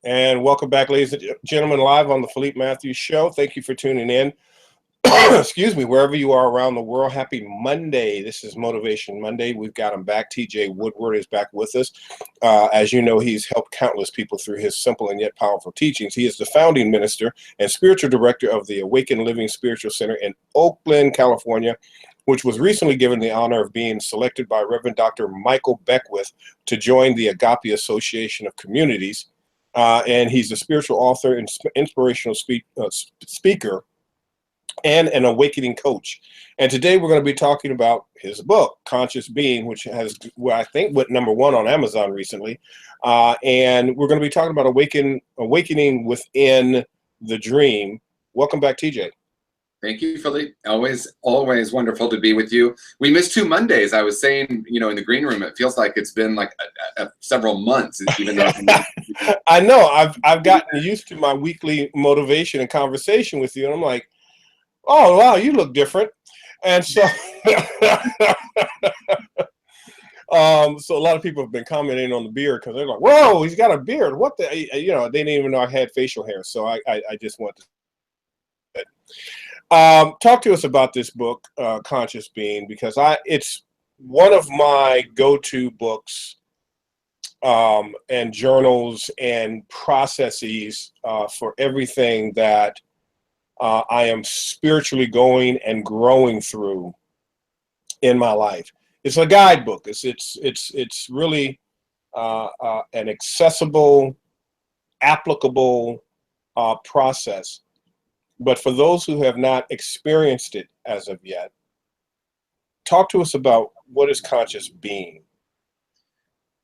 And welcome back, ladies and gentlemen, live on the Philippe Matthews Show. Thank you for tuning in. Excuse me, wherever you are around the world. Happy Monday. This is Motivation Monday. We've got him back. TJ Woodward is back with us. As you know, he's helped countless people through his simple and yet powerful teachings. He is the founding minister and spiritual director of the Awaken Living Spiritual Center in Oakland, California, which was recently given the honor of being selected by Reverend Dr. Michael Beckwith to join the Agape Association of Communities. And he's a spiritual author and inspirational speaker and an awakening coach. And today we're going to be talking about his book, Conscious Being, which has, well, I think, went #1 on Amazon recently. And we're going to be talking about awakening within the dream. Welcome back, TJ. Thank you, Philippe. Always wonderful to be with you. We missed 2 Mondays. I was saying, you know, in the green room, it feels like it's been like several months. Even though I know I've gotten used to my weekly motivation and conversation with you, and I'm like, oh wow, you look different. And so, so a lot of people have been commenting on the beard because they're like, whoa, he's got a beard. What the, you know, they didn't even know I had facial hair. So I just want to. Talk to us about this book, Conscious Being, because it's one of my go-to books and journals and processes for everything that I am spiritually going and growing through in my life. It's a guidebook. It's really an accessible, applicable process. But for those who have not experienced it as of yet, talk to us about what is Conscious Being.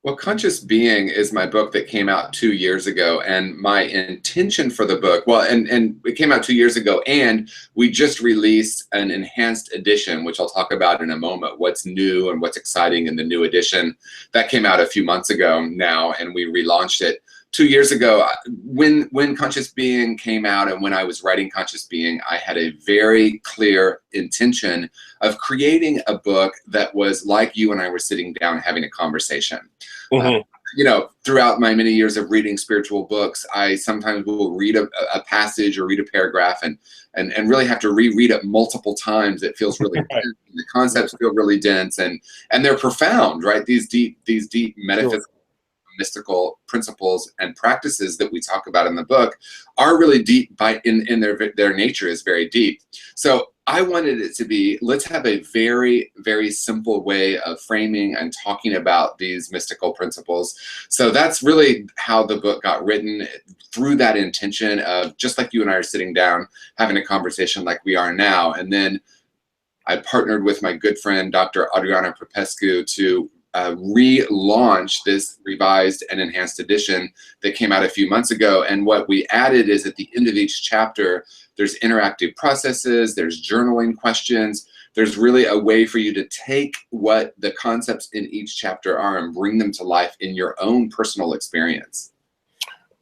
Well, Conscious Being is my book that came out 2 years ago, and my intention for the book, well, and it came out 2 years ago, and we just released an enhanced edition, which I'll talk about in a moment, what's new and what's exciting in the new edition. That came out a few months ago now, and we relaunched it 2 years ago. When Conscious Being came out and when I was writing Conscious Being, I had a very clear intention of creating a book that was like you and I were sitting down having a conversation. Mm-hmm. You know, throughout my many years of reading spiritual books, I sometimes will read a passage or read a paragraph and really have to reread it multiple times. It feels really dense. The concepts feel really dense and they're profound, right? These deep metaphysical, mystical principles and practices that we talk about in the book are really deep in their nature is very deep. So I wanted it to be, let's have a very, very simple way of framing and talking about these mystical principles. So that's really how the book got written, through that intention of just like you and I are sitting down having a conversation like we are now. And then I partnered with my good friend, Dr. Adriana Popescu, to relaunch this revised and enhanced edition that came out a few months ago. And what we added is at the end of each chapter, there's interactive processes, there's journaling questions. There's really a way for you to take what the concepts in each chapter are and bring them to life in your own personal experience.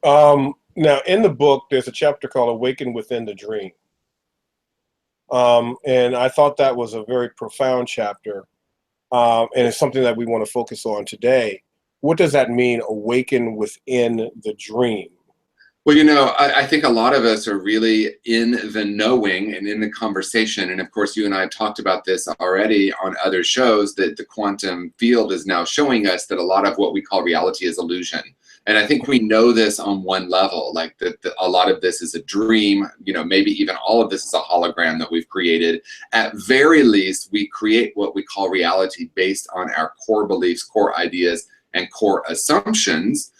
Now, in the book, there's a chapter called Awaken Within the Dream. And I thought that was a very profound chapter. And it's something that we want to focus on today. What does that mean, awaken within the dream? Well, you know, I think a lot of us are really in the knowing and in the conversation. And of course, you and I have talked about this already on other shows, that the quantum field is now showing us that a lot of what we call reality is illusion. And I think we know this on one level, like that a lot of this is a dream, you know, maybe even all of this is a hologram that we've created. At very least, we create what we call reality based on our core beliefs, core ideas, and core assumptions.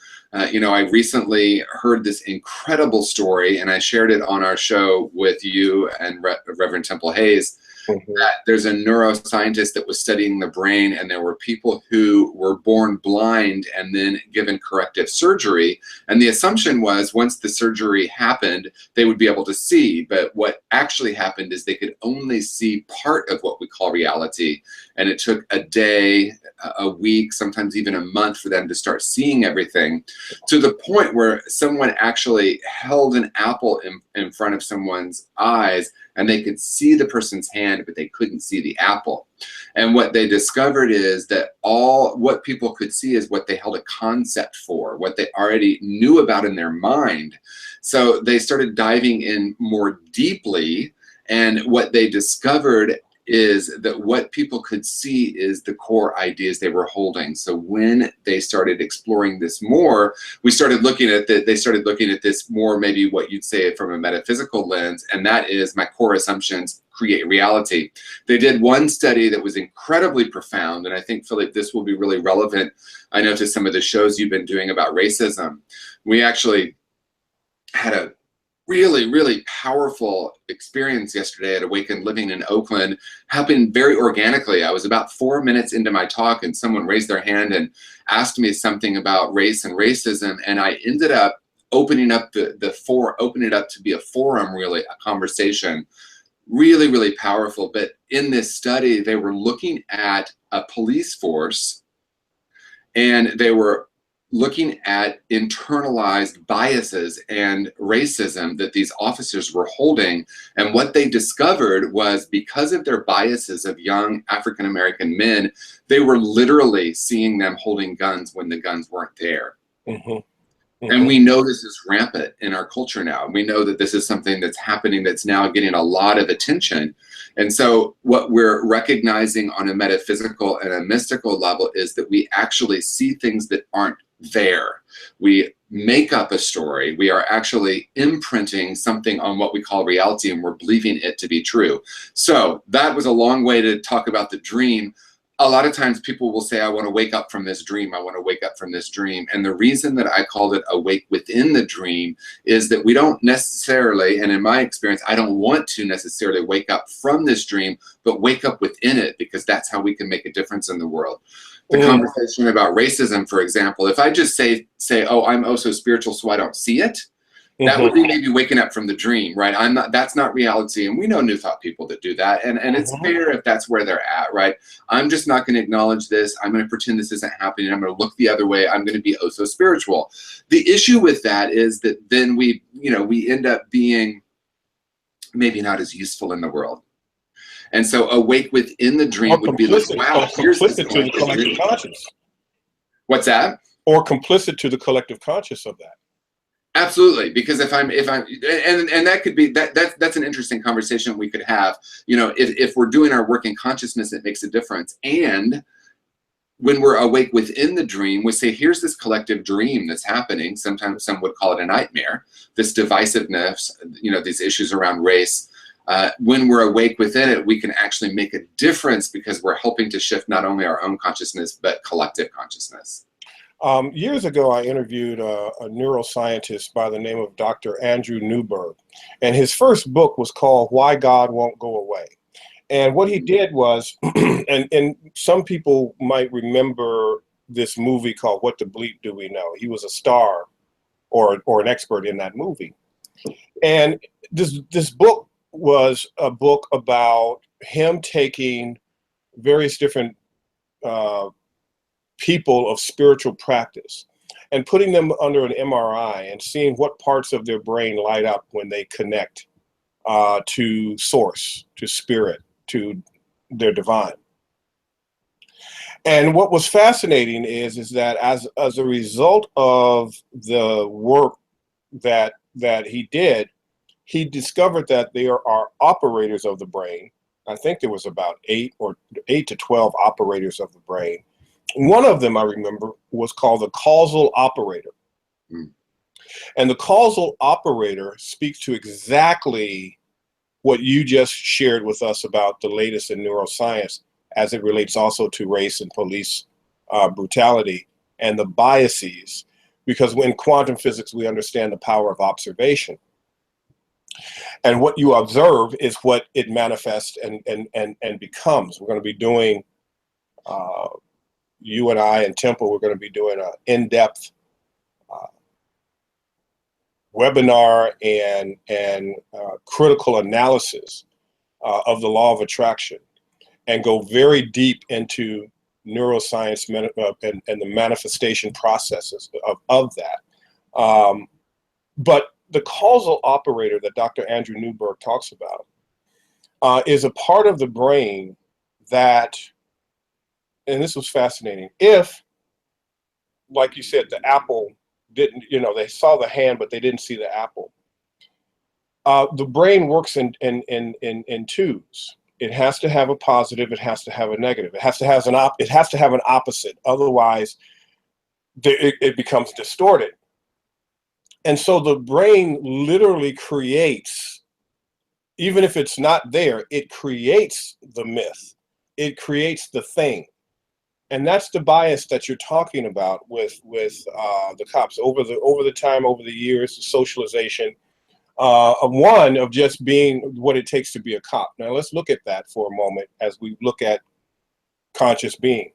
You know, I recently heard this incredible story, and I shared it on our show with you and Reverend Temple Hayes, that there's a neuroscientist that was studying the brain, and there were people who were born blind and then given corrective surgery. And the assumption was once the surgery happened, they would be able to see. But what actually happened is they could only see part of what we call reality. And it took a day, a week, sometimes even a month for them to start seeing everything, to the point where someone actually held an apple in front of someone's eyes and they could see the person's hand, but they couldn't see the apple. And what they discovered is that what people could see is what they held a concept for, what they already knew about in their mind. So they started diving in more deeply, and what they discovered is that what people could see is the core ideas they were holding. So when they started exploring this more, they started looking at this more, maybe what you'd say from a metaphysical lens, and that is my core assumptions create reality. They did one study that was incredibly profound, and I think, Philippe, this will be really relevant, I know, to some of the shows you've been doing about racism. We actually had a really, really powerful experience yesterday at Awakened Living in Oakland. Happened very organically. I was about 4 minutes into my talk and someone raised their hand and asked me something about race and racism, and I ended up opening up opening it up to be a forum, really, a conversation. Really, really powerful. But in this study, they were looking at a police force, and they were looking at internalized biases and racism that these officers were holding. And what they discovered was, because of their biases of young African-American men, they were literally seeing them holding guns when the guns weren't there. Mm-hmm. Mm-hmm. And we know this is rampant in our culture now. We know that this is something that's happening that's now getting a lot of attention. And so what we're recognizing on a metaphysical and a mystical level is that we actually see things that aren't there. We make up a story. We are actually imprinting something on what we call reality, and we're believing it to be true. So that was a long way to talk about the dream. A lot of times people will say, I want to wake up from this dream. I want to wake up from this dream. And the reason that I called it awake within the dream is that we don't necessarily, and in my experience, I don't want to necessarily wake up from this dream, but wake up within it, because that's how we can make a difference in the world. The conversation about racism, for example, if I just say, oh, I'm oh so spiritual, so I don't see it, that would be maybe waking up from the dream, right? That's not reality. And we know New Thought people that do that. And it's fair if that's where they're at, right? I'm just not going to acknowledge this. I'm going to pretend this isn't happening. I'm going to look the other way. I'm going to be oh so spiritual. The issue with that is that then we end up being maybe not as useful in the world. And so awake within the dream would be like, wow, here's this complicit to the collective conscious. What's that? Or complicit to the collective conscious of that. Absolutely, because if I'm and that could be that's an interesting conversation we could have. If we're doing our work in consciousness, it makes a difference. And when we're awake within the dream, we say, here's this collective dream that's happening. Sometimes some would call it a nightmare. This divisiveness, these issues around race. When we're awake within it, we can actually make a difference, because we're helping to shift not only our own consciousness, but collective consciousness. Years ago, I interviewed a neuroscientist by the name of Dr. Andrew Newberg, and his first book was called Why God Won't Go Away. And what he did was, and some people might remember this movie called What the Bleep Do We Know? He was a star or an expert in that movie. And this book was a book about him taking various different people of spiritual practice and putting them under an MRI and seeing what parts of their brain light up when they connect to source, to spirit, to their divine. And what was fascinating is that as a result of the work that he did, he discovered that there are operators of the brain. I think there was about 8 to 12 operators of the brain. One of them, I remember, was called the Causal Operator. And the Causal Operator speaks to exactly what you just shared with us about the latest in neuroscience, as it relates also to race and police brutality and the biases. Because in quantum physics, we understand the power of observation. And what you observe is what it manifests and becomes. We're going to be doing, you and I and Temple, we're going to be doing an in-depth webinar and critical analysis of the law of attraction. and go very deep into neuroscience and the manifestation processes of that. But the causal operator that Dr. Andrew Newberg talks about is a part of the brain that, and this was fascinating, if, like you said, the apple didn't, they saw the hand, but they didn't see the apple. The brain works in twos. It has to have a positive. It has to have a negative. It has to have an opposite. Otherwise, it becomes distorted. And so the brain literally creates, even if it's not there, it creates the myth. It creates the thing. And that's the bias that you're talking about with the cops over the years, the socialization of just being what it takes to be a cop. Now let's look at that for a moment as we look at conscious being.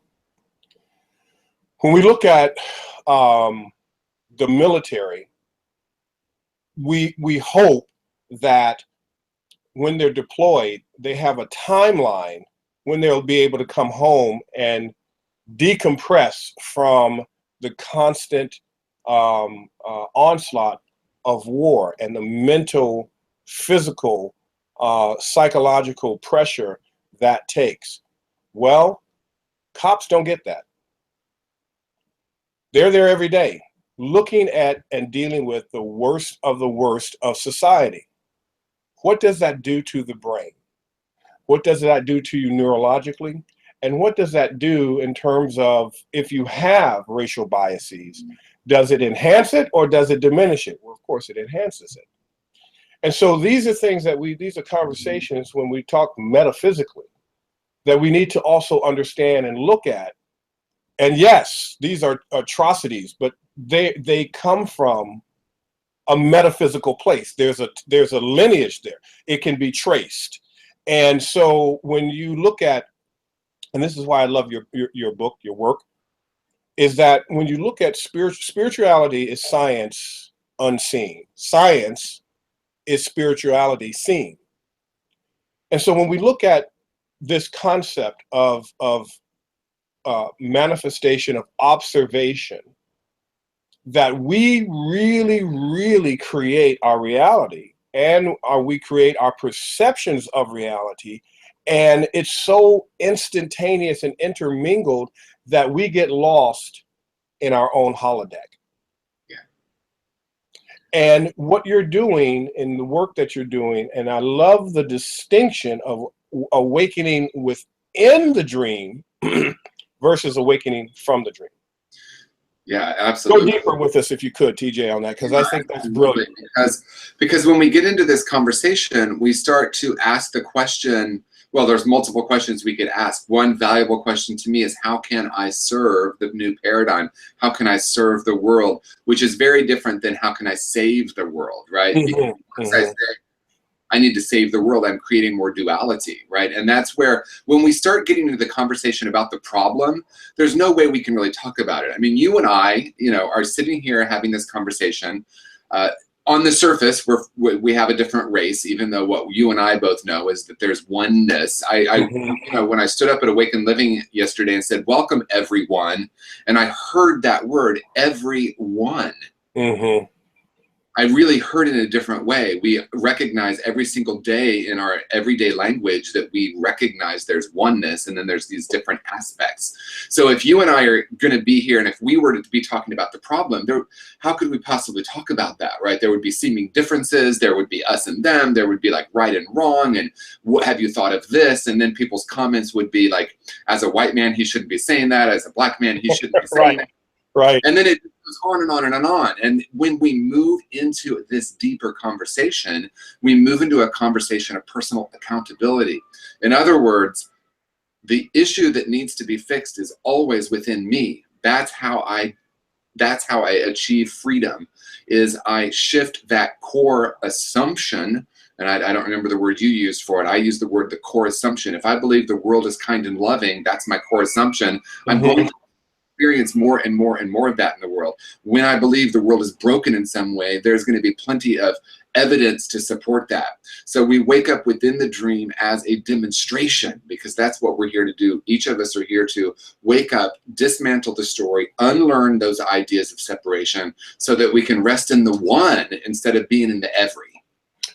When we look at the military, we hope that when they're deployed, they have a timeline when they'll be able to come home and decompress from the constant onslaught of war and the mental, physical, psychological pressure that takes. Well, cops don't get that. They're there every day, looking at and dealing with the worst of society. What does that do to the brain? What does that do to you neurologically? And what does that do in terms of if you have racial biases? Does it enhance it or does it diminish it? Well, of course, it enhances it. And so these are things that these are conversations when we talk metaphysically that we need to also understand and look at. And yes, these are atrocities, but they come from a metaphysical place. There's a lineage there. It can be traced. And so when you look at, and this is why I love your book, your work, is that when you look at spirituality is science unseen. Science is spirituality seen. And so when we look at this concept of manifestation of observation, that we really, really create our reality and we create our perceptions of reality. And it's so instantaneous and intermingled that we get lost in our own holodeck. Yeah. And what you're doing in the work that you're doing, and I love the distinction of awakening within the dream versus awakening from the dream. Yeah, absolutely. Go deeper with us if you could, TJ, on that, because I think that's brilliant. Because when we get into this conversation, we start to ask the question, well, there's multiple questions we could ask. One valuable question to me is, how can I serve the new paradigm? How can I serve the world? Which is very different than how can I save the world, right? Because once I say, I need to save the world, I'm creating more duality, right? And that's where, when we start getting into the conversation about the problem, there's no way we can really talk about it. I mean, you and I, are sitting here having this conversation. On the surface, we have a different race, even though what you and I both know is that there's oneness. When I stood up at Awakened Living yesterday and said, "Welcome, everyone," and I heard that word, everyone. I really heard it in a different way. We recognize every single day in our everyday language that we recognize there's oneness, and then there's these different aspects. So if you and I are going to be here, and if we were to be talking about the problem, how could we possibly talk about that, right? There would be seeming differences. There would be us and them. There would be like right and wrong, and what have you thought of this? And then people's comments would be like, as a white man, he shouldn't be saying that. As a black man, he shouldn't be saying that. Right. And then it goes on and on and on. And when we move into this deeper conversation, we move into a conversation of personal accountability. In other words, the issue that needs to be fixed is always within me. That's how I achieve freedom, is I shift that core assumption. And I don't remember the word you used for it. I use the word the core assumption. If I believe the world is kind and loving, that's my core assumption. I'm going to experience more and more and more of that in the world. When I believe the world is broken in some way, there's going to be plenty of evidence to support that. So we wake up within the dream as a demonstration, because that's what we're here to do. Each of us are here to wake up, dismantle the story, unlearn those ideas of separation so that we can rest in the one instead of being in the every.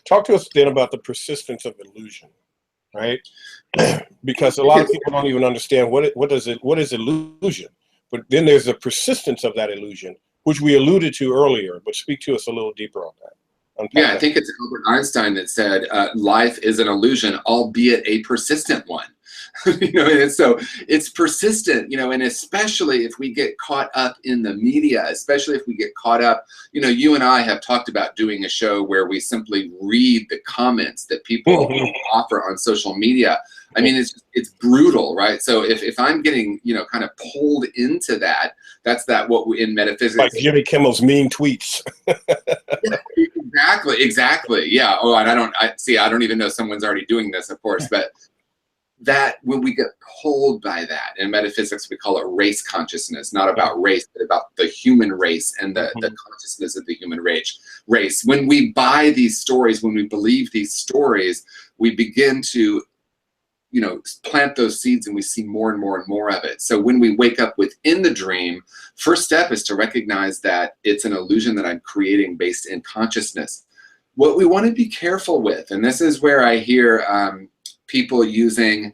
Talk to us then about the persistence of illusion, right? Because a lot of people don't even understand what is illusion. But then there's the persistence of that illusion, which we alluded to earlier, but speak to us a little deeper on that. Yeah, I think it's Albert Einstein that said, life is an illusion, albeit a persistent one. And so it's persistent, and especially if we get caught up in the media, especially if we get caught up, you and I have talked about doing a show where we simply read the comments that people offer on social media. I mean, it's brutal, right? So if I'm getting, kind of pulled into that, that's what we, in metaphysics. Like Jimmy Kimmel's mean tweets. Exactly. Yeah. Oh, and I don't even know someone's already doing this, of course, but that when we get pulled by that, in metaphysics, we call it race consciousness, not about race, but about the human race and the consciousness of the human race. When we buy these stories, when we believe these stories, we begin to plant those seeds, and we see more and more and more of it. So when we wake up within the dream, first step is to recognize that it's an illusion that I'm creating based in consciousness. What we want to be careful with, and this is where I hear people using,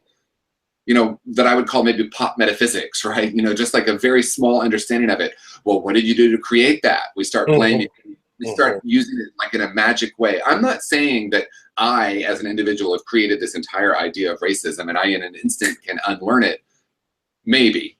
that I would call maybe pop metaphysics, right? Just like a very small understanding of it. Well, what did you do to create that? We start blaming. We start using it like in a magic way. I'm not saying that I, as an individual, have created this entire idea of racism and I, in an instant, can unlearn it. Maybe.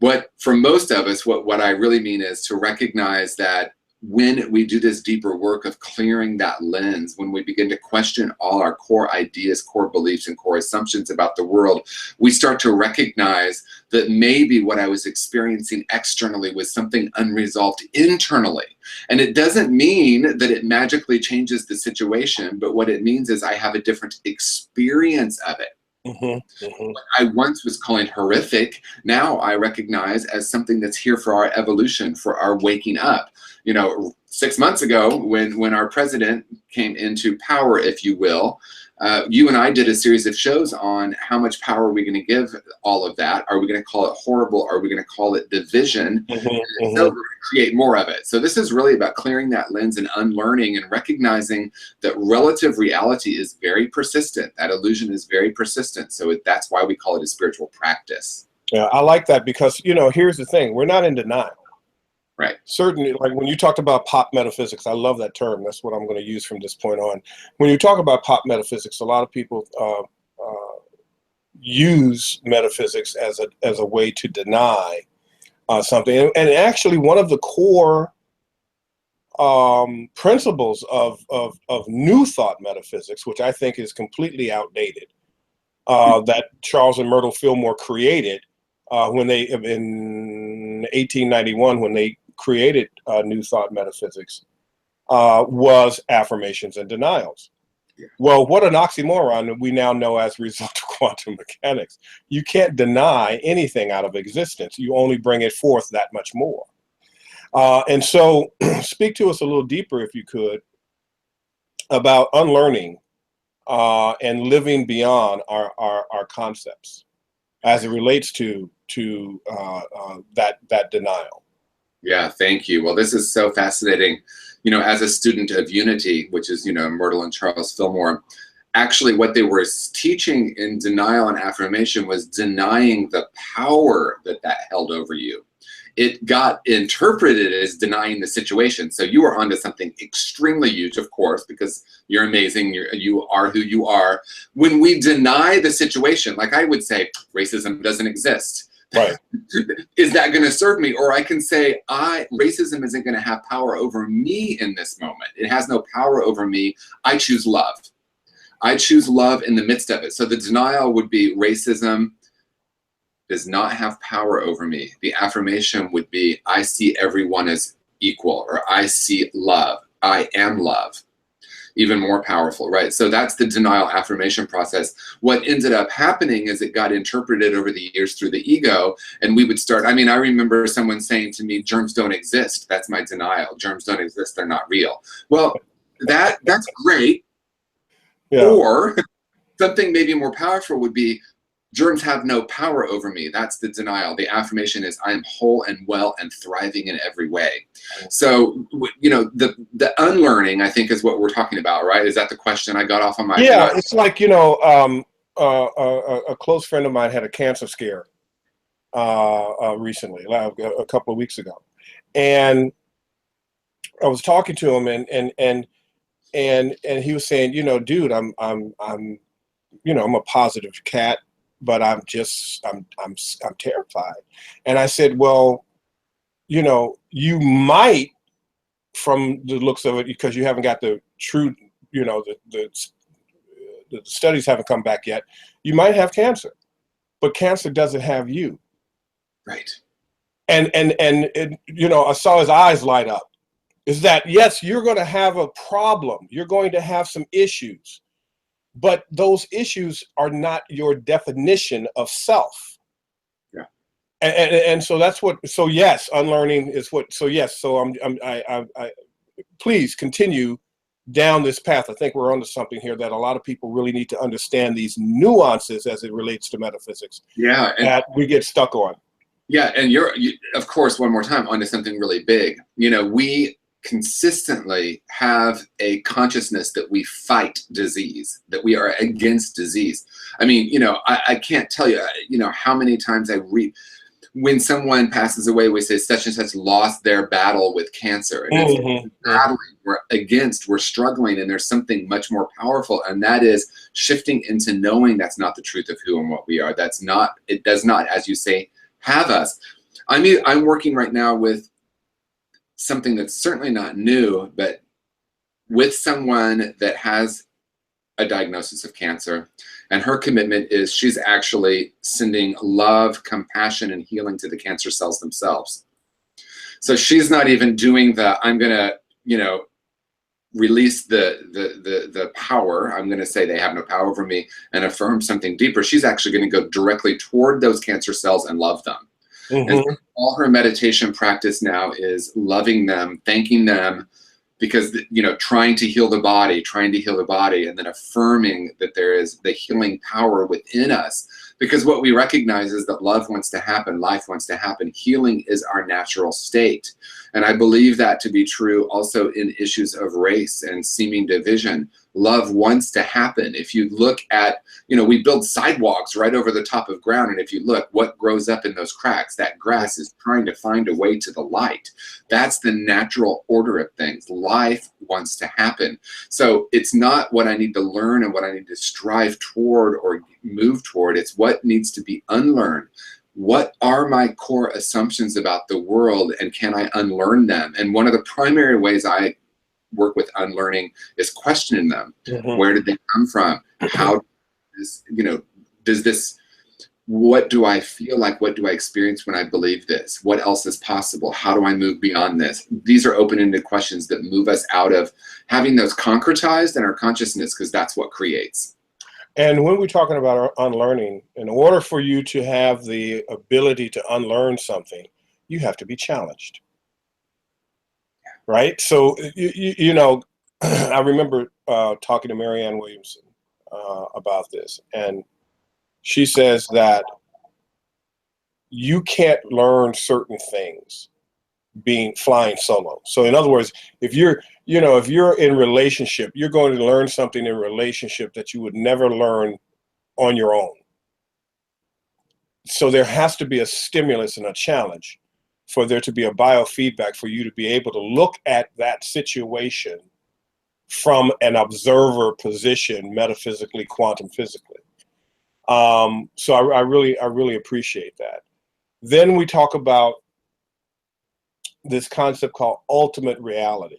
But for most of us, what I really mean is to recognize that when we do this deeper work of clearing that lens, when we begin to question all our core ideas, core beliefs, and core assumptions about the world, we start to recognize that maybe what I was experiencing externally was something unresolved internally. And it doesn't mean that it magically changes the situation, but what it means is I have a different experience of it. What I once was calling horrific, now I recognize as something that's here for our evolution, for our waking up. 6 months ago, when our president came into power, if you will, you and I did a series of shows on how much power are we going to give all of that. Are we going to call it horrible? Are we going to call it division? So we're going to create more of it. So this is really about clearing that lens and unlearning and recognizing that relative reality is very persistent. That illusion is very persistent. So that's why we call it a spiritual practice. Yeah, I like that because, here's the thing. We're not in denial. Right. Certainly, like when you talked about pop metaphysics, I love that term. That's what I'm going to use from this point on. When you talk about pop metaphysics, a lot of people use metaphysics as a way to deny something. And actually, one of the core principles of New Thought metaphysics, which I think is completely outdated, that Charles and Myrtle Fillmore created when they, in 1891, when they created New Thought metaphysics, was affirmations and denials. Yeah. Well, what an oxymoron we now know as a result of quantum mechanics. You can't deny anything out of existence. You only bring it forth that much more. And so speak to us a little deeper, if you could, about unlearning and living beyond our concepts as it relates to that denial. Yeah, thank you. Well, this is so fascinating. As a student of Unity, which is, Myrtle and Charles Fillmore, actually what they were teaching in denial and affirmation was denying the power that held over you. It got interpreted as denying the situation. So you are onto something extremely huge, of course, because you're amazing. You are who you are. When we deny the situation, like I would say, racism doesn't exist. Right. Is that going to serve me? Or I can say, racism isn't going to have power over me in this moment. It has no power over me. I choose love. I choose love in the midst of it. So the denial would be racism does not have power over me. The affirmation would be, I see everyone as equal, or I see love. I am love. even more powerful, right? So that's the denial affirmation process. What ended up happening is it got interpreted over the years through the ego, and we would start, I mean, I remember someone saying to me, germs don't exist. That's my denial. Germs don't exist. They're not real. Well, that's great. Yeah. Or something maybe more powerful would be, germs have no power over me. That's the denial. The affirmation is, I am whole and well and thriving in every way. So, you know, the unlearning, I think, is what we're talking about, right? Is that the question? I got off on my... Yeah, it's like, you know, a close friend of mine had a cancer scare recently, a couple of weeks ago. And I was talking to him, and he was saying, you know, dude, I'm you know, I'm a positive cat, but I'm terrified. And I said, well, you know, you might, from the looks of it, because you haven't got the true, you know, the studies haven't come back yet, you might have cancer, but cancer doesn't have you. Right. And you know, I saw his eyes light up. Is that, yes, you're going to have a problem. You're going to have some issues. But those issues are not your definition of self. Yeah. And so that's what, so yes, unlearning is what, so yes, so I please continue down this path. I think we're onto something here that a lot of people really need to understand, these nuances as it relates to metaphysics. Yeah. And that we get stuck on. Yeah. And you, of course, one more time, onto something really big. You know, we consistently have a consciousness that we fight disease, that we are against disease. I mean, you know, I can't tell you, you know, how many times I read, when someone passes away, we say such and such lost their battle with cancer. And it's battling, we're against, we're struggling, and there's something much more powerful, and that is shifting into knowing that's not the truth of who and what we are. That's not, it does not, as you say, have us. I mean, I'm working right now with something that's certainly not new, but with someone that has a diagnosis of cancer, and her commitment is she's actually sending love, compassion, and healing to the cancer cells themselves. So she's not even doing the, I'm gonna, you know, release the power. I'm gonna say they have no power over me and affirm something deeper. She's actually gonna go directly toward those cancer cells and love them. And all her meditation practice now is loving them, thanking them, because, you know, trying to heal the body, and then affirming that there is the healing power within us. Because what we recognize is that love wants to happen, life wants to happen, healing is our natural state. And I believe that to be true also in issues of race and seeming division. Love wants to happen. If you look at, you know, we build sidewalks right over the top of ground, and if you look, what grows up in those cracks? That grass is trying to find a way to the light. That's the natural order of things. Life wants to happen. So it's not what I need to learn and what I need to strive toward or move toward. It's what needs to be unlearned. What are my core assumptions about the world, and can I unlearn them? And one of the primary ways I work with unlearning is questioning them. Where did they come from? How this, you know, does this, what do I feel like? What do I experience when I believe this? What else is possible? How do I move beyond this? These are open-ended questions that move us out of having those concretized in our consciousness, because that's what creates. And when we're talking about our unlearning, in order for you to have the ability to unlearn something, you have to be challenged. Right? So, you know, I remember talking to Marianne Williamson about this, and she says that you can't learn certain things flying solo. So in other words, if you're, you know, if you're in relationship, you're going to learn something in relationship that you would never learn on your own. So there has to be a stimulus and a challenge for there to be a biofeedback, for you to be able to look at that situation from an observer position, metaphysically, quantum physically. So I really appreciate that. Then we talk about this concept called ultimate reality.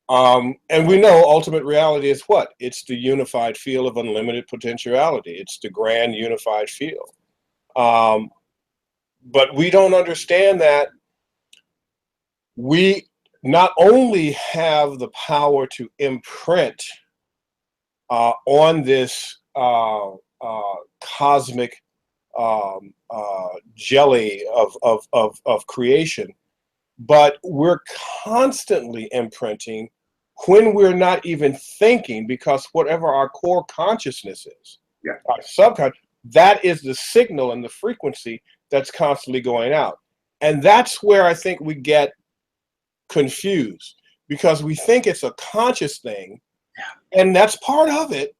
And we know ultimate reality is what? It's the unified field of unlimited potentiality. It's the grand unified field. But we don't understand that we not only have the power to imprint on this cosmic jelly of creation, but we're constantly imprinting when we're not even thinking, because whatever our core consciousness is, our subconscious, that is the signal and the frequency that's constantly going out. And that's where I think we get confused, because we think it's a conscious thing, and that's part of it,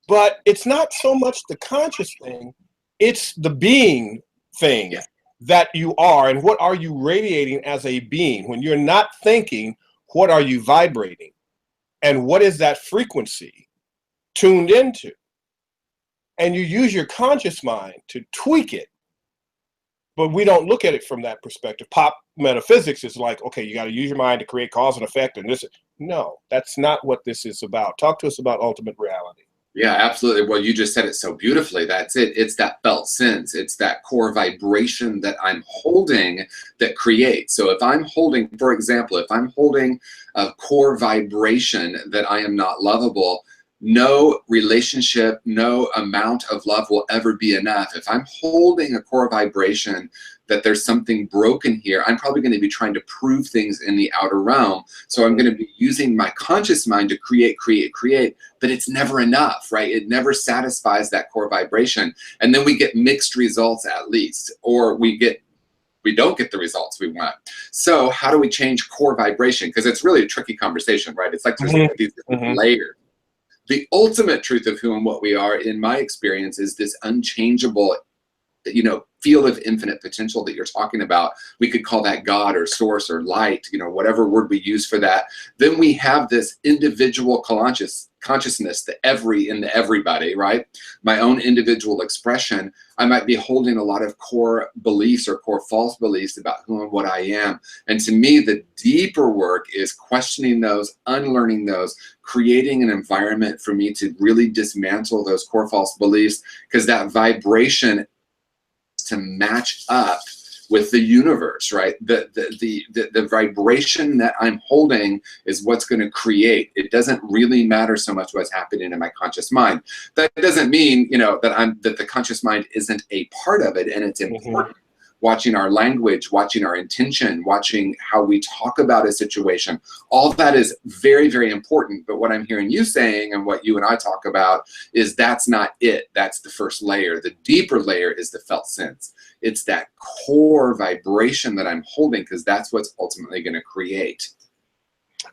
but it's not so much the conscious thing, it's the being thing that you are. And what are you radiating as a being? When you're not thinking, what are you vibrating? And what is that frequency tuned into? And you use your conscious mind to tweak it. But we don't look at it from that perspective. Pop metaphysics is like, okay, you got to use your mind to create cause and effect. And this, no, that's not what this is about. Talk to us about ultimate reality. Yeah, absolutely. Well, you just said it so beautifully. That's it. It's that felt sense. It's that core vibration that I'm holding that creates. So if I'm holding, for example, if I'm holding a core vibration that I am not lovable, no relationship, no amount of love will ever be enough. If I'm holding a core vibration that there's something broken here, I'm probably going to be trying to prove things in the outer realm. So I'm going to be using my conscious mind to create, but it's never enough, right? It never satisfies that core vibration. And then we get mixed results at least, or we don't get the results we want. So how do we change core vibration? Because it's really a tricky conversation, right? It's like there's these different layers. The ultimate truth of who and what we are, in my experience, is this unchangeable, field of infinite potential that you're talking about. We could call that God or source or light, whatever word we use for that. Then we have this individual consciousness, the everybody, right? My own individual expression. I might be holding a lot of core beliefs or core false beliefs about who and what I am. And to me, the deeper work is questioning those, unlearning those, creating an environment for me to really dismantle those core false beliefs, because that vibration to match up with the universe, right? The vibration that I'm holding is what's going to create. It doesn't really matter so much what's happening in my conscious mind. That doesn't mean, that the conscious mind isn't a part of it, and it's important. Watching our language, watching our intention, watching how we talk about a situation, all that is very, very important. But what I'm hearing you saying, and what you and I talk about, is that's not it. That's the first layer. The deeper layer is the felt sense. It's that core vibration that I'm holding, because that's what's ultimately going to create.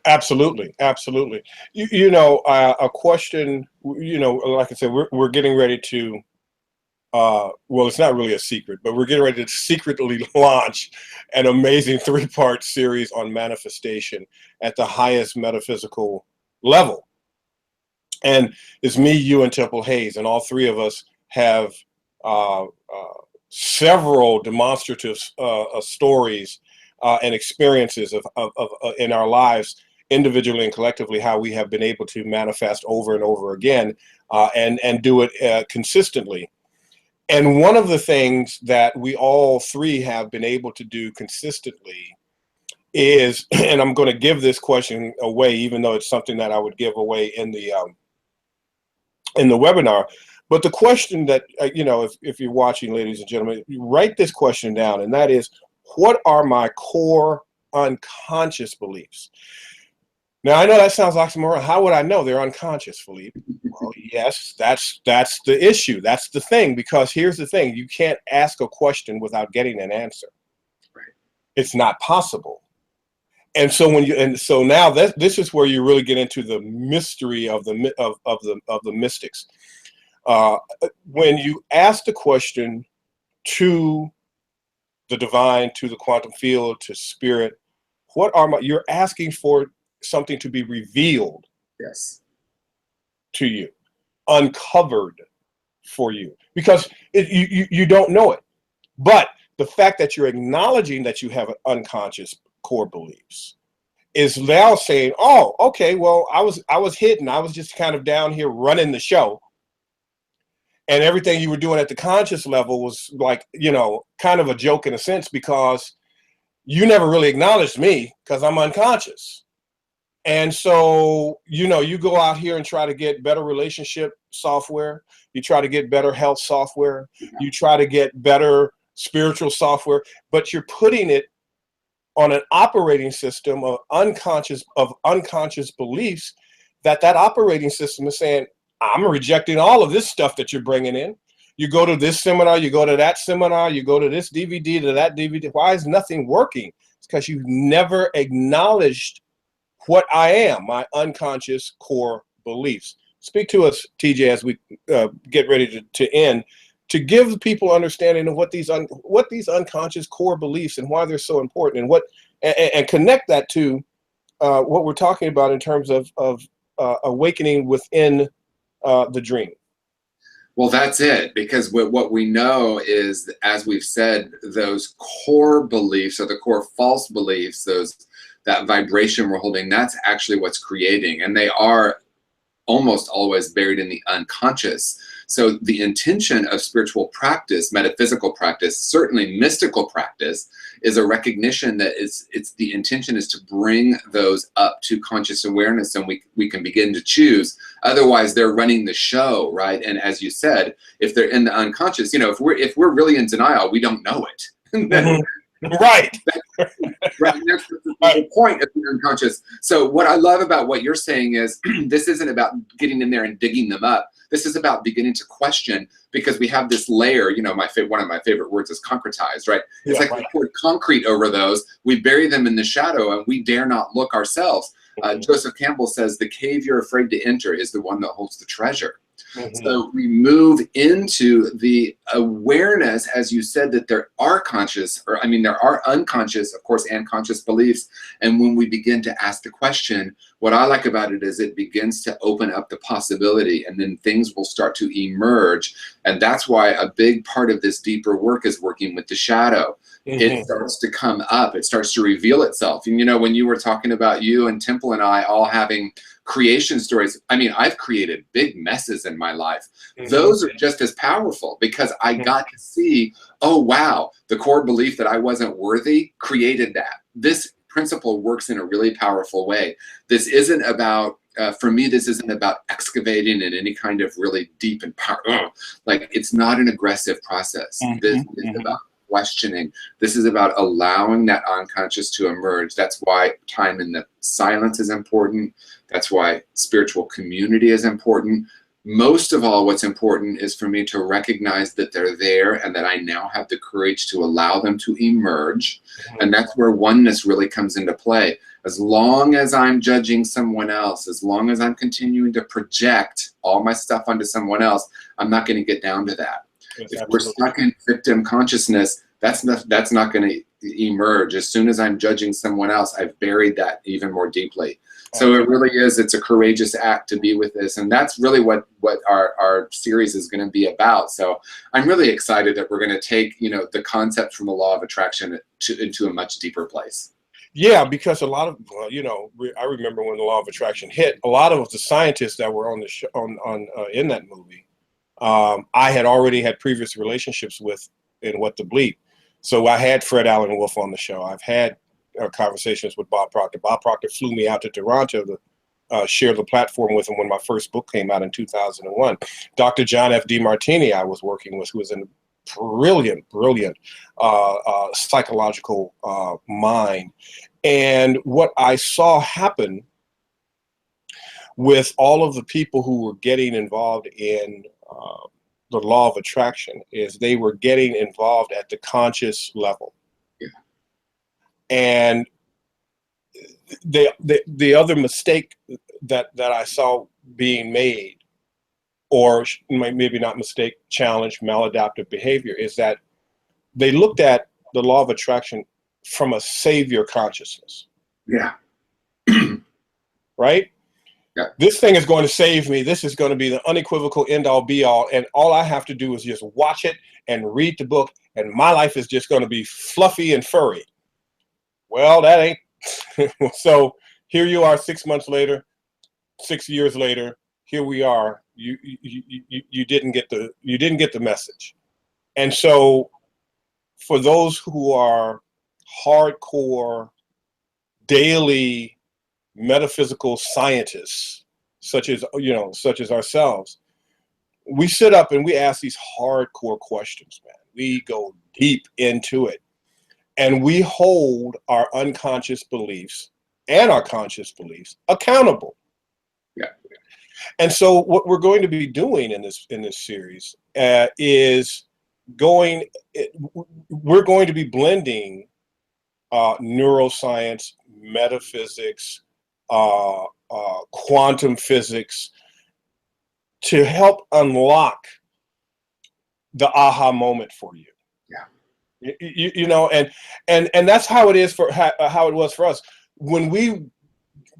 Absolutely, absolutely. A question. Like I said, we're getting ready to. Well, it's not really a secret, but we're getting ready to secretly launch an amazing 3-part series on manifestation at the highest metaphysical level. And it's me, you, and Temple Hayes, and all three of us have several demonstrative stories and experiences of in our lives, individually and collectively, how we have been able to manifest over and over again, and do it consistently. And one of the things that we all three have been able to do consistently is, and I'm going to give this question away, even though it's something that I would give away in the webinar. But the question that, if you're watching, ladies and gentlemen, you write this question down, and that is, what are my core unconscious beliefs? Now, I know that sounds oxymoron. How would I know they're unconscious, Philippe? Well, yes, that's the issue. That's the thing, because here's the thing. You can't ask a question without getting an answer. Right. It's not possible. And so now this is where you really get into the mystery of the mystics. When you ask the question to the divine, to the quantum field, to spirit, you're asking for something to be revealed to you, uncovered for you, because you don't know it. But the fact that you're acknowledging that you have an unconscious core beliefs is now saying, oh, okay, well, I was hidden. I was just kind of down here running the show. And everything you were doing at the conscious level was like, kind of a joke in a sense, because you never really acknowledged me because I'm unconscious. And so, you know, you go out here and try to get better relationship software. You try to get better health software. You try to get better spiritual software, but you're putting it on an operating system of unconscious beliefs that operating system is saying, I'm rejecting all of this stuff that you're bringing in. You go to this seminar, you go to that seminar, you go to this DVD, to that DVD. Why is nothing working? It's because you've never acknowledged what I am, my unconscious core beliefs. Speak to us, TJ, as we get ready to end, to give people understanding of what these unconscious core beliefs and why they're so important, and connect that to what we're talking about in terms of awakening within the dream. Well, that's it, because what we know is, as we've said, those core beliefs or the core false beliefs, that vibration we're holding, that's actually what's creating, and they are almost always buried in the unconscious. So the intention of spiritual practice, metaphysical practice, certainly mystical practice, is a recognition that it's the intention is to bring those up to conscious awareness, and we can begin to choose. Otherwise, they're running the show, right? And as you said, if they're in the unconscious, you know, if we're really in denial, we don't know it. Mm-hmm. Right. Right. That's the point of the unconscious. So what I love about what you're saying is this isn't about getting in there and digging them up. This is about beginning to question, because we have this layer, you know, one of my favorite words is concretized, right? It's like we poured concrete over those, we bury them in the shadow, and we dare not look ourselves. Joseph Campbell says the cave you're afraid to enter is the one that holds the treasure. Mm-hmm. So we move into the awareness, as you said, that there are there are unconscious, of course, and conscious beliefs. And when we begin to ask the question, what I like about it is it begins to open up the possibility, and then things will start to emerge. And that's why a big part of this deeper work is working with the shadow. Mm-hmm. It starts to come up. It starts to reveal itself. And, you know, when you were talking about you and Temple and I all having creation stories, I mean, I've created big messes in my life. Mm-hmm. Those are just as powerful, because I got to see, oh, wow, the core belief that I wasn't worthy created that. This principle works in a really powerful way. This isn't about, for me, this isn't about excavating in any kind of really deep and powerful, like, it's not an aggressive process. Mm-hmm. This is about questioning. This is about allowing that unconscious to emerge. That's why time in the silence is important. That's why spiritual community is important. Most of all, what's important is for me to recognize that they're there, and that I now have the courage to allow them to emerge. And that's where oneness really comes into play. As long as I'm judging someone else, as long as I'm continuing to project all my stuff onto someone else, I'm not going to get down to that. If we're stuck in victim consciousness, that's not going to emerge. As soon as I'm judging someone else, I've buried that even more deeply. So it really is, it's a courageous act to be with this. And that's really what our series is going to be about. So I'm really excited that we're going to take, you know, the concept from the law of attraction into a much deeper place. Yeah, because a lot of, you know, I remember when the law of attraction hit, a lot of the scientists that were on the show, in that movie, I had already had previous relationships with in What the Bleep. So I had Fred Allen Wolf on the show. I've had conversations with Bob Proctor. Bob Proctor flew me out to Toronto to share the platform with him when my first book came out in 2001. Dr. John F. DeMartini I was working with, who was a brilliant psychological mind. And what I saw happen with all of the people who were getting involved in the law of attraction is they were getting involved at the conscious level. Yeah. And the other mistake that I saw being made, or maybe not mistake, challenge, maladaptive behavior, is that they looked at the law of attraction from a savior consciousness. Yeah. Right? Yeah. This thing is going to save me. This is going to be the unequivocal end all be all. And all I have to do is just watch it and read the book, and my life is just going to be fluffy and furry. Well, that ain't. So here you are 6 months later, 6 years later, here we are. You didn't get the message. And so for those who are hardcore daily metaphysical scientists, such as ourselves, we sit up and we ask these hardcore questions, man. We go deep into it, and we hold our unconscious beliefs and our conscious beliefs accountable. Yeah. And so what we're going to be doing in this series is we're going to be blending neuroscience, metaphysics, quantum physics, to help unlock the aha moment for you. Yeah. You know, and that's how it is for how it was for us. When we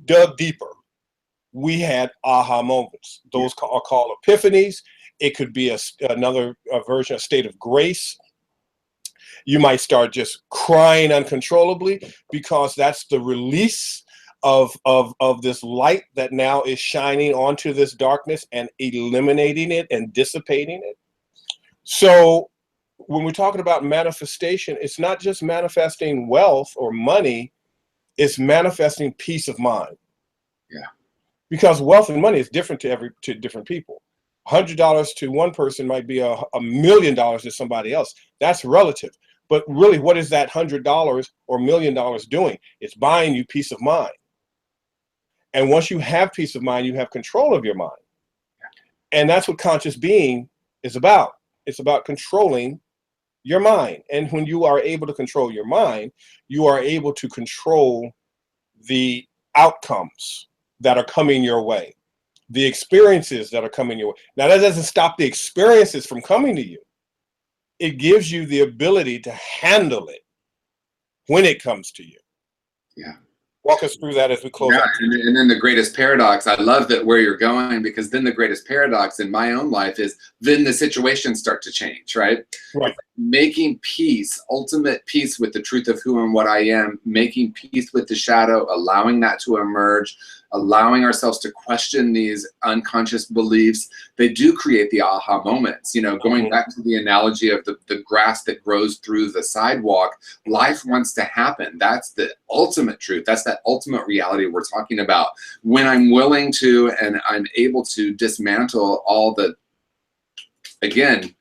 dug deeper, we had aha moments. Those are called epiphanies. It could be another version, a state of grace. You might start just crying uncontrollably because that's the release of this light that now is shining onto this darkness and eliminating it and dissipating it. So when we're talking about manifestation, it's not just manifesting wealth or money, it's manifesting peace of mind. Yeah. Because wealth and money is different to different people. $100 to one person might be $1 million to somebody else. That's relative. But really, what is that $100 or $1 million doing? It's buying you peace of mind. And once you have peace of mind, you have control of your mind. And that's what conscious being is about. It's about controlling your mind. And when you are able to control your mind, you are able to control the outcomes that are coming your way, the experiences that are coming your way. Now, that doesn't stop the experiences from coming to you. It gives you the ability to handle it when it comes to you. Yeah. Walk us through that as we close out. And then the greatest paradox, I love that where you're going, because then the greatest paradox in my own life is then the situations start to change, right? Right. Making peace, ultimate peace with the truth of who and what I am, making peace with the shadow, allowing that to emerge, allowing ourselves to question these unconscious beliefs. They do create the aha moments. You know, going back to the analogy of the grass that grows through the sidewalk, life wants to happen. That's the ultimate truth. That's that ultimate reality we're talking about. When I'm willing to and I'm able to dismantle all the, again,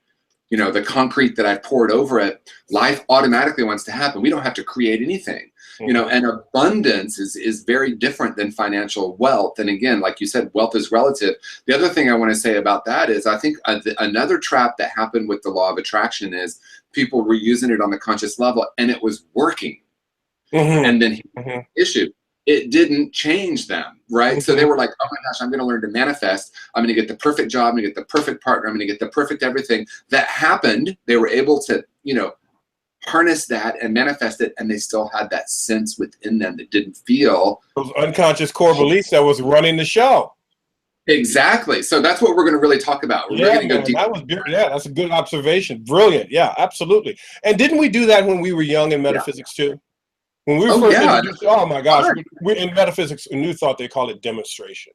you know, the concrete that I've poured over it, life automatically wants to happen. We don't have to create anything. You know, and abundance is very different than financial wealth. And again, like you said, wealth is relative. The other thing I want to say about that is I think another trap that happened with the law of attraction is people were using it on the conscious level and it was working. And then issue, it didn't change them, right? So they were like, oh my gosh, I'm going to learn to manifest. I'm going to get the perfect job. I'm going to get the perfect partner. I'm going to get the perfect everything. That happened. They were able to, you know, harness that and manifest it, and they still had that sense within them that didn't feel those unconscious core beliefs that was running the show. Exactly. So that's what we're going to really talk about. We're going to go deep. That's a good observation. Brilliant. Yeah, absolutely. And didn't we do that when we were young in metaphysics too? When we were first introduced, oh my gosh, we in metaphysics, a new thought, they call it demonstration,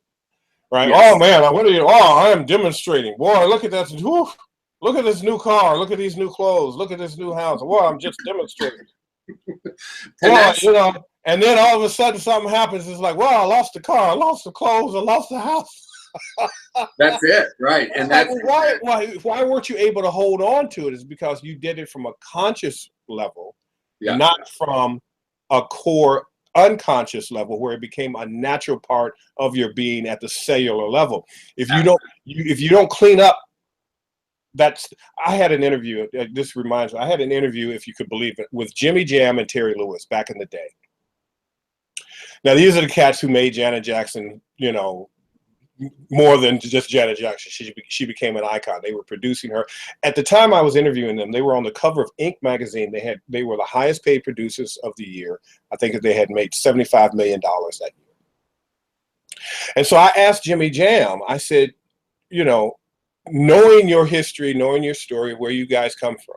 right? Yes. Oh man, I am demonstrating. Boy, look at that. Whew. Look at this new car. Look at these new clothes. Look at this new house. Well, I'm just demonstrating. Well, you know, and then all of a sudden something happens. It's like, well, I lost the car. I lost the clothes. I lost the house. That's it, right? And that's why weren't you able to hold on to it? Is because you did it from a conscious level, not from a core unconscious level where it became a natural part of your being at the cellular level. If you don't clean up. I had an interview, this reminds me, I had an interview, if you could believe it, with Jimmy Jam and Terry Lewis back in the day. Now, these are the cats who made Janet Jackson, you know, more than just Janet Jackson. She became an icon. They were producing her. At the time I was interviewing them, they were on the cover of Inc. magazine. They were the highest paid producers of the year. I think they had made $75 million that year. And so I asked Jimmy Jam, I said, you know, knowing your history, knowing your story, where you guys come from,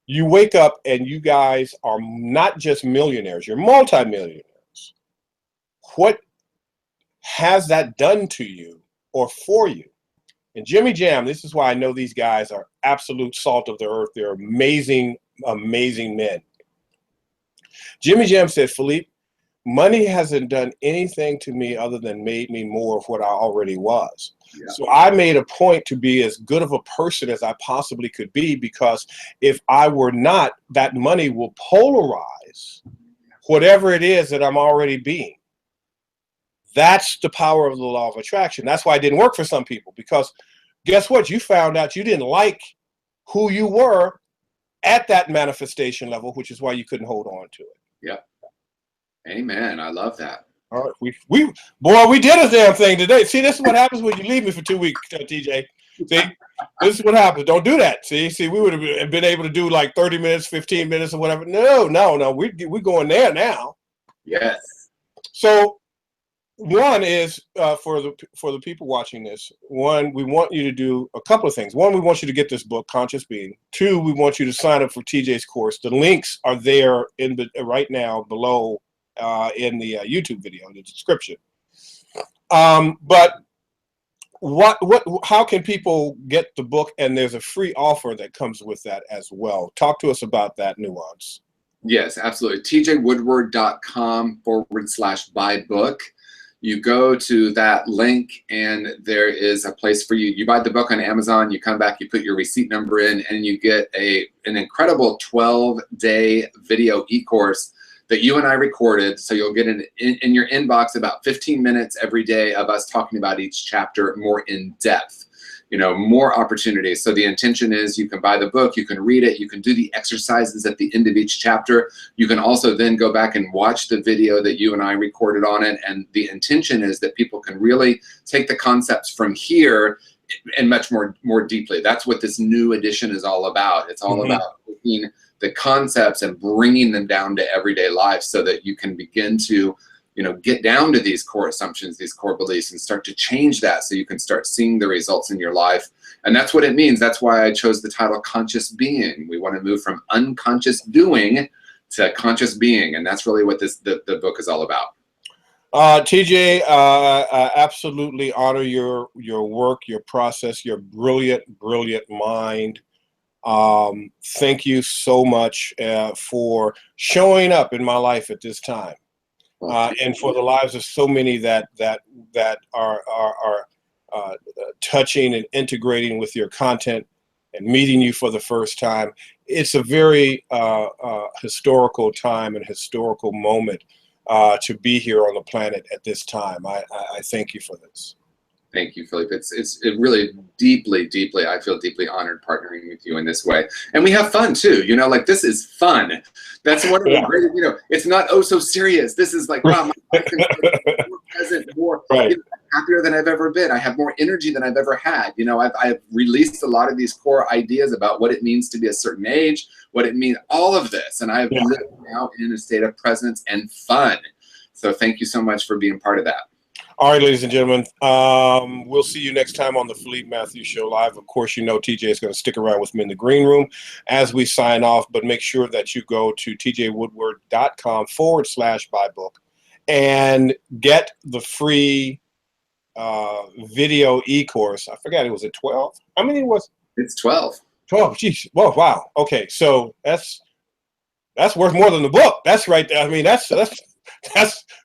you wake up and you guys are not just millionaires, you're multimillionaires. What has that done to you or for you? And Jimmy Jam, this is why I know these guys are absolute salt of the earth. They're amazing amazing men. Jimmy Jam said, Philippe, money hasn't done anything to me other than made me more of what I already was. Yeah. So I made a point to be as good of a person as I possibly could be, because if I were not, that money will polarize whatever it is that I'm already being. That's the power of the law of attraction. That's why it didn't work for some people, because guess what? You found out you didn't like who you were at that manifestation level, which is why you couldn't hold on to it. Yep. Amen. I love that. All right, we did a damn thing today. See, this is what happens when you leave me for 2 weeks, TJ. See, this is what happens. Don't do that. See, we would have been able to do like 30 minutes, 15 minutes, or whatever. No, we're going there now. Yes. So, one is for the people watching this. One, we want you to do a couple of things. One, we want you to get this book, Conscious Being. Two, we want you to sign up for TJ's course. The links are there right now below. In the YouTube video, in the description. But how can people get the book? And there's a free offer that comes with that as well. Talk to us about that nuance. Yes, absolutely. tjwoodward.com/buy book. You go to that link and there is a place for you. You buy the book on Amazon, you come back, you put your receipt number in, and you get an incredible 12-day video e-course that you and I recorded. So you'll get in your inbox about 15 minutes every day of us talking about each chapter more in depth, more opportunities. So the intention is you can buy the book, you can read it, you can do the exercises at the end of each chapter. You can also then go back and watch the video that you and I recorded on it. And the intention is that people can really take the concepts from here and much more deeply. That's what this new edition is all about. It's all about taking the concepts and bringing them down to everyday life so that you can begin to, get down to these core assumptions, these core beliefs, and start to change that so you can start seeing the results in your life. And that's what it means. That's why I chose the title Conscious Being. We want to move from unconscious doing to conscious being. And that's really what the book is all about. TJ, I absolutely honor your work, your process, your brilliant mind. Thank you so much for showing up in my life at this time, and for the lives of so many that are touching and integrating with your content and meeting you for the first time. It's a very historical time and historical moment to be here on the planet at this time. I thank you for this. Thank you, Philippe. It really deeply, I feel deeply honored partnering with you in this way. And we have fun too, like this is fun. That's one of the great, it's not so serious. This is like, wow, my life is more present, more happier than I've ever been. I have more energy than I've ever had. I've released a lot of these core ideas about what it means to be a certain age, what it means, all of this. And I've lived now in a state of presence and fun. So thank you so much for being part of that. All right, ladies and gentlemen, we'll see you next time on the Philippe Matthews Show Live. Of course, TJ is going to stick around with me in the green room as we sign off, but make sure that you go to tjwoodward.com/buy book and get the free video e-course. I forgot, was it 12? How many was it? It's 12. 12, geez. Whoa, wow. Okay, so that's worth more than the book. That's right. I mean, and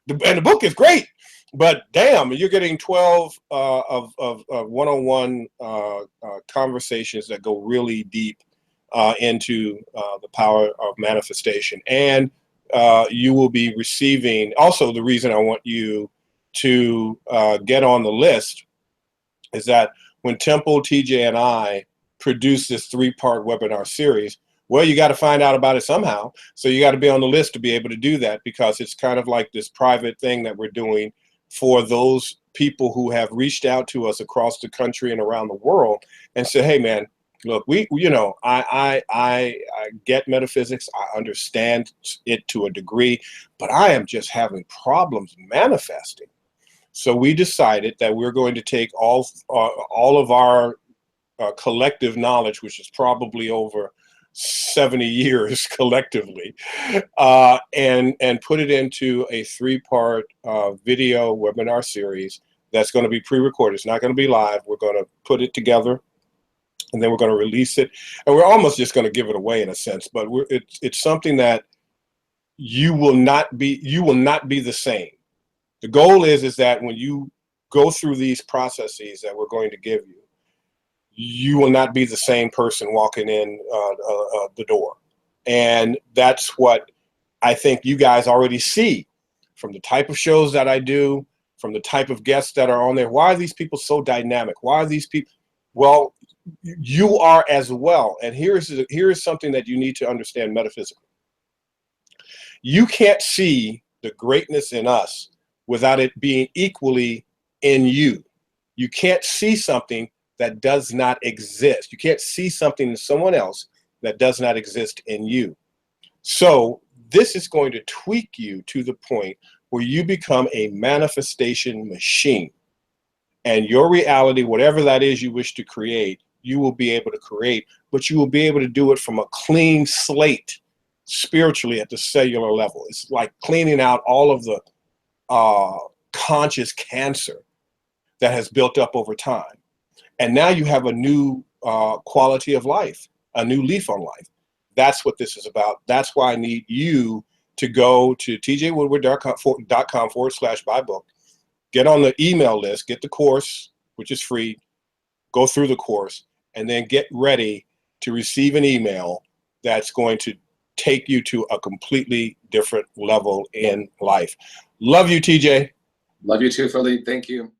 the book is great. But damn, you're getting 12 of one-on-one conversations that go really deep into the power of manifestation. And you will be receiving, also the reason I want you to get on the list is that when Temple, TJ, and I produce this 3-part webinar series, well, you got to find out about it somehow. So you got to be on the list to be able to do that, because it's kind of like this private thing that we're doing for those people who have reached out to us across the country and around the world and said, hey man, look, I get metaphysics, I understand it to a degree, but I am just having problems manifesting. So we decided that we're going to take all of our collective knowledge, which is probably over 70 years collectively, and put it into a 3-part video webinar series that's going to be pre-recorded. It's not going to be live. We're going to put it together and then we're going to release it, and we're almost just going to give it away in a sense, but it's something that you will not be the same. The goal is that when you go through these processes that we're going to give you, you will not be the same person walking in the door. And that's what I think you guys already see from the type of shows that I do, from the type of guests that are on there. Why are these people so dynamic? Why are these people? Well, you are as well. And here is something that you need to understand metaphysically. You can't see the greatness in us without it being equally in you. You can't see something that does not exist. You can't see something in someone else that does not exist in you. So this is going to tweak you to the point where you become a manifestation machine. And your reality, whatever that is you wish to create, you will be able to create, but you will be able to do it from a clean slate spiritually at the cellular level. It's like cleaning out all of the conscious cancer that has built up over time. And now you have a new quality of life, a new leaf on life. That's what this is about. That's why I need you to go to tjwoodward.com/buy book, get on the email list, get the course, which is free, go through the course, and then get ready to receive an email that's going to take you to a completely different level in life. Love you, TJ. Love you too, Philippe. Thank you.